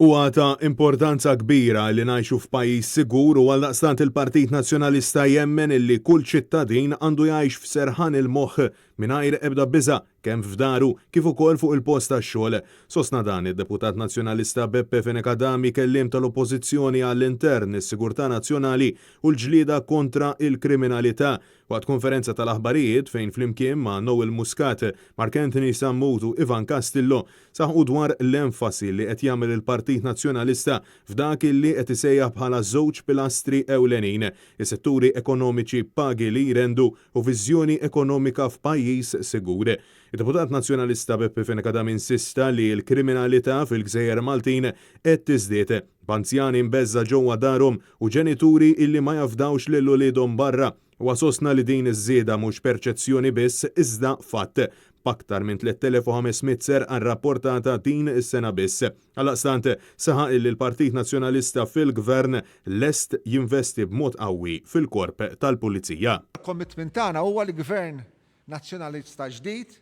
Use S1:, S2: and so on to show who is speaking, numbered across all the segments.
S1: Huwa ta' importanza kbira li ngħixu f'pajjiż sigur u għaldaqstant il-Partit Nazzjonalista jemmen illi kull ċittadin għandu jgħix f'serħan il-moħħ mingħajr ebda biża' kemm f'daru kif ukoll fuq il-post tax-xogħol. Sostna dan id-Deputat Nazzjonalista Beppe Fenekadami kelliem tal-Oppożizzjoni għall-intern, is-Sigurtà Nazzjonali u l-ġlieda kontra il-kriminalità waqt konferenza tal-aħbarijiet fejn flimkien ma' Noel Muscat, Mark Anthony Sammutu, Ivan Castillo saħqu dwar l-enfasi li qed jagħmel il-Partit Nazzjonalista f'dak li qed isejjaħ bħala żewġ pilastri ewlenin, is-setturi ekonomiċi pagi li jrendu u viżjoni ekonomika f'pajjiż sigur. Il-Deputat Nazzjonalista Beppe Fenekadami insista li l-kriminalità fil-Gżejjer Maltin qed tiżdied b'anzjani mbeżża ġewwa darhom u ġenituri illi ma jafdawx lil uliedhom barra. Wasosna li din iż-żieda mhux perċezzjoni biss iżda fatt. B'aktar minn 3500 serqa rrapportata din is-sena biss. Għaldaqstant saħaq li l-Partit Nazzjonalista fil-Gvern lest jinvesti b'mod qawwi fil-korp tal-Pulizija.
S2: Il-commitment tagħna huwa li Gvern Nazzjonalista ġdid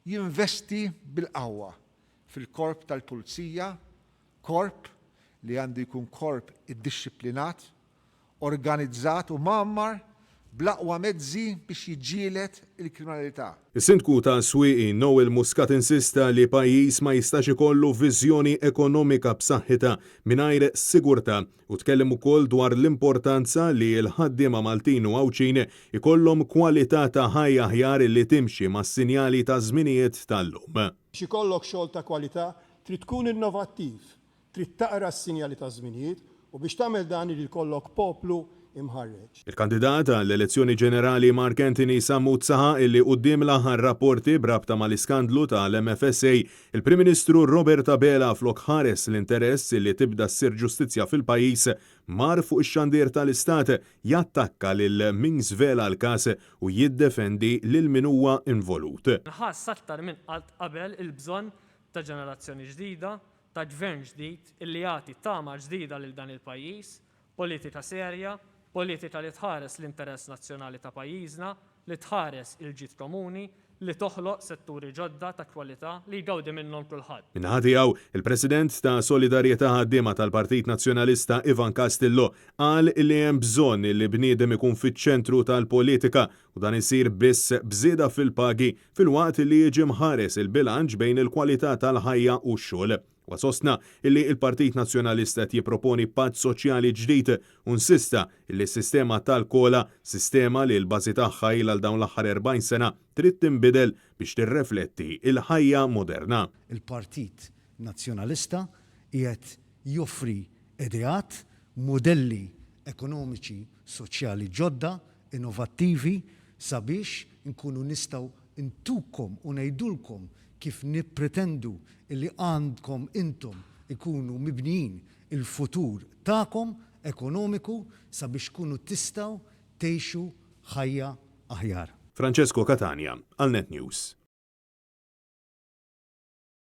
S2: jinvesti bil-qawwa fil-korp tal-Pulizija, korp li għandu jkun korp iddixxiplinat, organizzat u mammar bl-aqwa mezzi biex jiġġieled il-kriminalità.
S1: Is-Sindku ta' Swieqi Noel Muscat insista li pajjiż ma jistax ikollu viżjoni ekonomika b'saħħitha mingħajr sigurtà u tkellem ukoll dwar l-importanza li l-ħaddiema Maltin u Awċin ikollhom kwalità ta' ħajja aħjar li timxi mas-sinjali ta' żminijiet tal-lum.
S3: Biex ikollok xogħol ta' kwalità trid tkun innovattiv, trid taqra s-sinjali ta' żminijiet u biex tagħmel dan irid jkollok poplu imħarreġ.
S1: Il-kandidat għall-elezzjoni ġenerali Mark Anthony Sammut saħa illi quddiem l-aħħar rapporti brabta mal-iskandlu tal-MFSA, il-Prim Ministru Robert Abela flok ħares l-interess li tibda ssir ġustizzja fil-pajjiż mar fuq ix-xandier tal-Istat jattakka lil min żvela l-każ u jiddefendi lil min huwa involut.
S4: Nħass aktar minn qatt qabel il-bżonn ta' ġenerazzjoni ġdida, ta' gvern ġdid illi jagħti tama ġdida lil dan il-pajjiż, politika serja, politika li tħares l-interess nazzjonali ta' pajjiżna, li tħares il-ġid komuni, li toħloq setturi ġodda ta' kwalità li jgawdi minnhom kulħadd.
S1: Minħatijaw, il-President ta' Solidarjetà Ħaddiema tal-Partit Nazzjonalista Ivan Castillo qal li hemm bżonn li bniedem ikun fiċ-ċentru tal-politika u dan isir biss bżieda fil-pagi filwaqt li jiġi mħares il-bilanċ bejn il-kwalità tal-ħajja u x-xogħol. Wasostna illi il-Partit Nazzjonalista jipproponi patt soċjali ġdid u nsista illi s-sistema tal-kola, sistema li l-bażi tagħha il għal dawn l-aħħar 40 sena trid tinbidel biex tirrefletti il-ħajja moderna.
S5: Il-Partit Nazzjonalista qiegħed joffri ideat, modelli ekonomiċi soċjali ġodda, innovattivi sabiex inkunu nistgħu intukom u ngħidulkom kif nippretendu li għandkom intom ikunu mibnijin il-futur ta'kom ekonomiku sabiex kunu tistaw tgħixu ħajja aħjar.
S1: Francesco Catania, għal Net News.